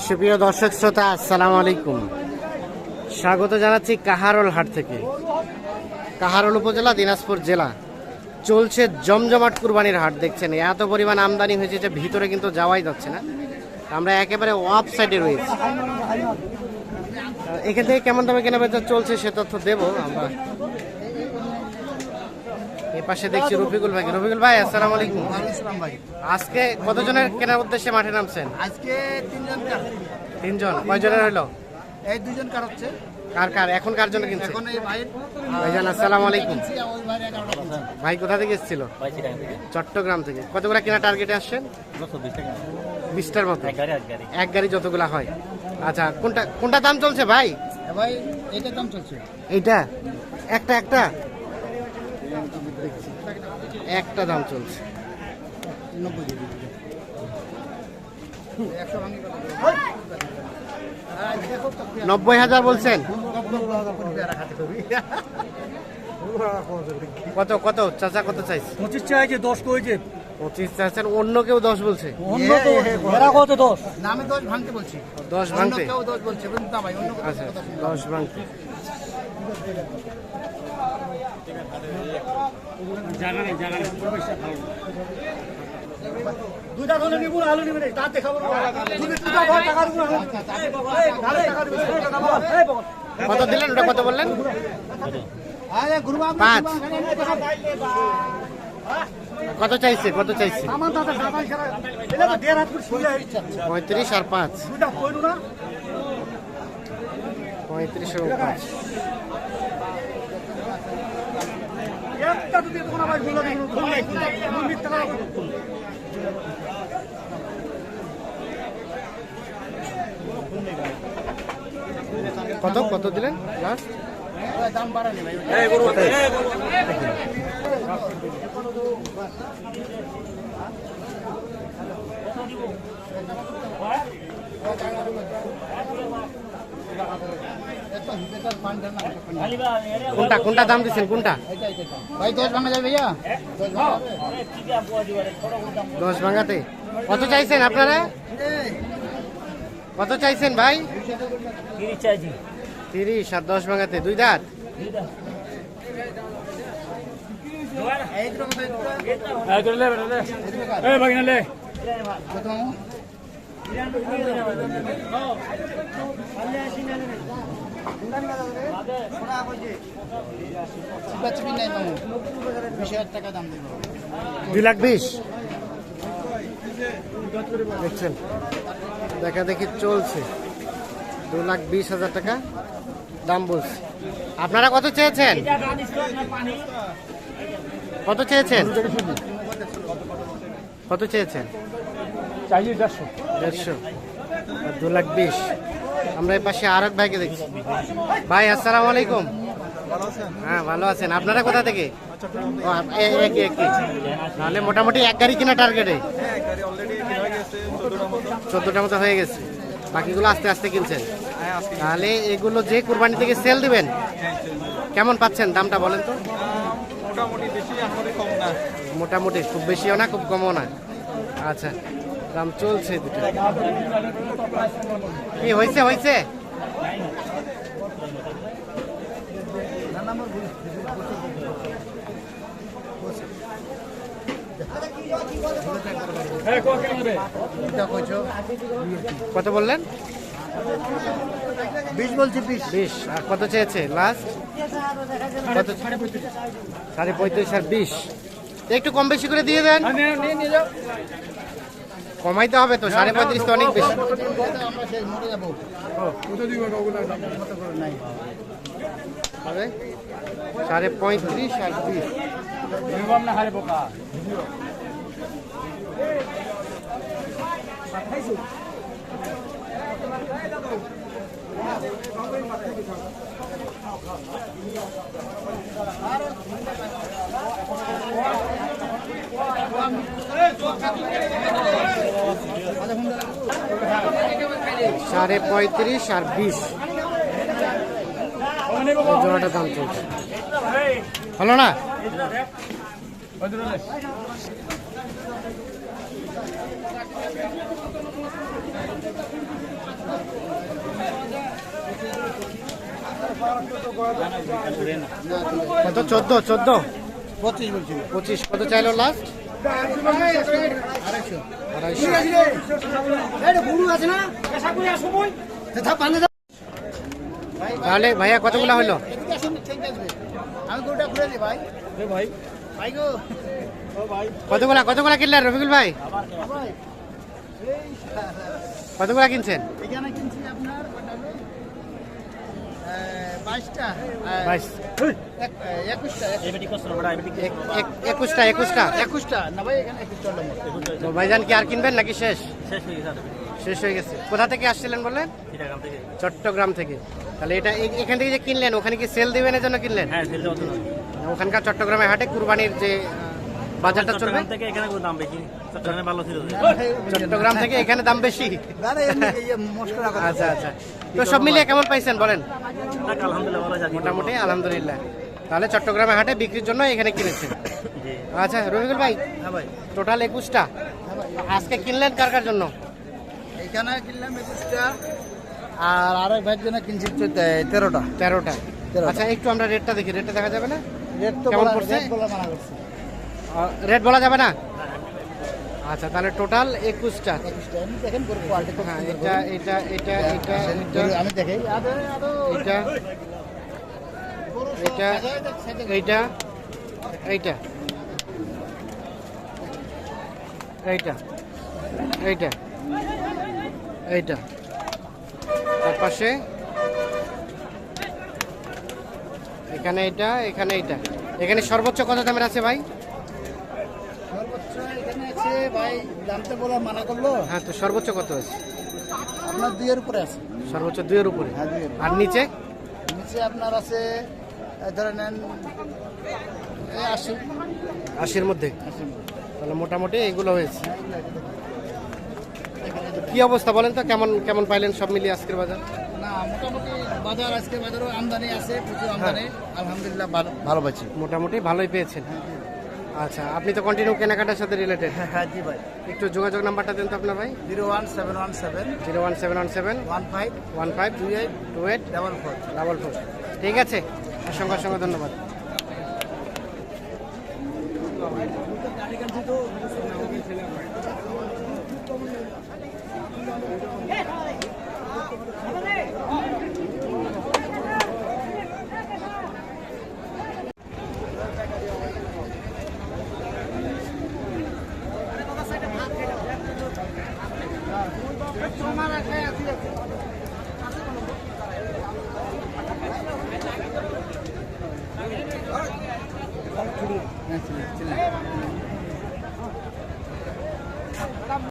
সুপ্রিয় দর্শক শ্রোতা, আসসালামু আলাইকুম। স্বাগত জানাচ্ছি কাহারোল হাট থেকে। কাহারোল উপজেলা, দিনাজপুর জেলা। চলছে জমজমাট কুরবানির হাট। দেখছেন এত পরিমাণ আমদানি হয়েছে যে ভিতরে কিন্তু যাওয়াই যাচ্ছে না। আমরা একেবারে অফ সাইডে রয়েছি। এখান থেকে কেমন দামে কেনাবেচা চলছে সে তথ্য দেব আমরা। এই পাশে দেখছি রফিকুল ভাই। রফিকুল ভাই, আসসালামু আলাইকুম। ভাই, আজকে কতজনের কেনার উদ্দেশ্যে মাঠে নামছেন? আজকে তিনজন। কয়জনের হলো? এই দুজন কার হচ্ছে, কার এখন কার জন্য কিনছে? এখন এই ভাই ভাইজান আসসালামু আলাইকুম। ওই ভাই 11টা ভাই কোথা থেকে এসেছিল? চট্টগ্রাম থেকে। কতগুলা কেনা টার্গেটে আসছেন? 20টার মতো। এক গাড়ি যতগুলা হয়। আচ্ছা, কোনটা দাম চলছে ভাই? ভাই এটা দাম চলছে। এইটা একটা একটা দাম চলছে 90,000 বলছেন। কত কত চাচা কত চাইছে? 25 চাইছে, 10 কইছে। 25 চাইছেন। অন্য কেউ 10 বলছে। অন্য তো এরা কত 10? না, আমি 10 ভাঙতে বলছি। 10 ভাঙতে? অন্য কেউ 10 বলছে, কিন্তু না ভাই, অন্য কেউ আচ্ছা, 10 ভাঙতে। জায়গা নেই। দুইটা ধরে নিব, আলু নিব না, তা দেখাবো না। যদি দুটা ভয় টাকা দিব না। কত দিলেন? ওটা কত বললেন? আরে গুরুমা 5। কত চাইছে? আমার দাদা সাবাই সারা এটা তো 1.5 হাত করে শুয়ে 35 আর 5। দুইটা কইলো না। 35 আর 5। একটা যদি কোন ভাই ভুল লাগে ভুল নাই। আমি মিথ্যা কথা বলবো। কত দিলেন লাস্ট? দাম বাড়ানি ভাই। কোনটা দাম দিচ্ছেন? কোনটা ভাই 10 ভাঙা যাবে ভাইয়া? 10 ভাঙাতে কত চাইছেন আপনারা? কত চাইছেন ভাই? 30 চাইছি। 30 আর 10 ভাঙাতে 2 দাঁত। টাকা দাম দেবো। 2,20,000 দেখছেন, দেখা দেখি চলছে। 2,20,000 টাকা দাম বলছে। আপনারা কত চেয়েছেন? কত চেয়েছেন? 150 আর 2,20,000। আমরা এই পাশে আর এক ভাইকে দেখছি। ভাই আসসালামু আলাইকুম। হ্যাঁ, ভালো আছেন। আপনারা কোথা থেকে? একই। তাহলে মোটামুটি এক গাড়ি কিনা টার্গেটে? 14টা মতো হয়ে গেছে। বাকিগুলো আস্তে আস্তে কিনছেন। তাহলে এগুলো যে কুরবানি থেকে সেল দিবেন, কেমন পাচ্ছেন? দামটা বলেন তো। মোটামুটি খুব বেশিও না, খুব কমও না। আচ্ছা, দাম চলছে দুটো। কি হয়েছে? কত বললেন? 20 বলছি। 20। আর কত চেয়েছে লাস্ট? কত? 35.5 আর 20। একটু কম বেশি করে দিয়ে দেন। কমাইতে হবে তো, 35.5 তো অনেক বেশি। হবে 35.5 আর 20। সাড়ে 35 আর 20 জোড়াটা দাম চলছে। হলো না? কত 14? 25 বলছি 25 কত চাইলো লাস্ট? 250 তাহলে ভাইয়া কতগুলা হলো? এদিকে আসুন, ঠিক আসবে। আমি গরুটা ঘুরে দিই ভাই। ভাই ভাই গো কতগুলা কিনলেন রফিকুল ভাই? ভাই কতগুলা কিনছেন? এখানে কিনছি আপনার 22টা 22 21টা 21টা না ভাই, এখানে 21টা নম্বর। তো ভাইজান কি আর কিনবেন নাকি শেষ? শেষ হয়ে গেছে। কোথা থেকে আসছিলেন বললেন? চট্টগ্রাম থেকে। তাহলে এটা এখান থেকে যে কিনলেন, ওখানে কি সেল দিবেন এর জন্য কিনলেন? ওখানকার চট্টগ্রামের হাটে কুরবানির যে বাজারটা চলবে, চট্টগ্রাম থেকে এখানে দাম বেশি। আচ্ছা আচ্ছা, তো সব মিলিয়ে কেমন পাইছেন বলেন? মোটামুটি আলহামদুলিল্লাহ। তাহলে চট্টগ্রামের হাটে বিক্রির জন্য এখানে কিনেছেন। আচ্ছা রফিকুল ভাই, হ্যাঁ ভাই, টোটাল 21টা আজকে কিনলেন কার কার জন্য? এখানে কিনলাম 21টা, আর আরেক ভাইয়ের জন্য কিনছি 13টা। 13টা। আচ্ছা একটু আমরা রেটটা দেখি, রেটটা দেখা যাবে না? রেট তো কেমন বলা পড়ছে? রেট বলা মানা করছে। রেট বলা যাবে না? আচ্ছা তাহলে টোটাল 21টা। 21টা এমনি দেখেন গরু কোয়ালিটি খুব হ্যাঁ, সুন্দর এটা গরু। এটা এটা এটা এটা গরু আমি দেখাই এটা এটা এইটা এইটা এইটা এইটা এইটা তার পাশে এখানে এটা, এখানে এইটা। এখানে সর্বোচ্চ কত দামের আছে ভাই? সর্বোচ্চ এখানে আছে ভাই, দামটা বলা মানা করলো। হ্যাঁ, তো সর্বোচ্চ কত আছে? আপনার 2 এর উপরে আছে। সর্বোচ্চ 2 এর উপরে। হ্যাঁ 2 এর। আর নিচে? নিচে আপনার আছে ধরে নেন 80। 80-র মধ্যে। তাহলে মোটামুটি এগুলো হয়েছে। কি অবস্থা বলেন তো, কেমন কেমন পাইলেন সব মিলিয়ে আজকের বাজার? না মোটামুটি বাজার, আজকে বাজারও আমদানি আছে, প্রচুর আমদানি। আলহামদুলিল্লাহ ভালো পাচ্ছি। মোটামুটি ভালোই পেয়েছেন। আচ্ছা, আপনি তো কন্টিনিউ কেনাকাটার সাথে রিলেটেড। হ্যাঁ জি ভাই। একটু যোগাযোগ নাম্বারটা দেন তো আপনার ভাই। 01717 01717 15 15 28 28 44। 44। ঠিক আছে, অসংখ্য অসংখ্য ধন্যবাদ। হ্যাঁ, ছিলেন।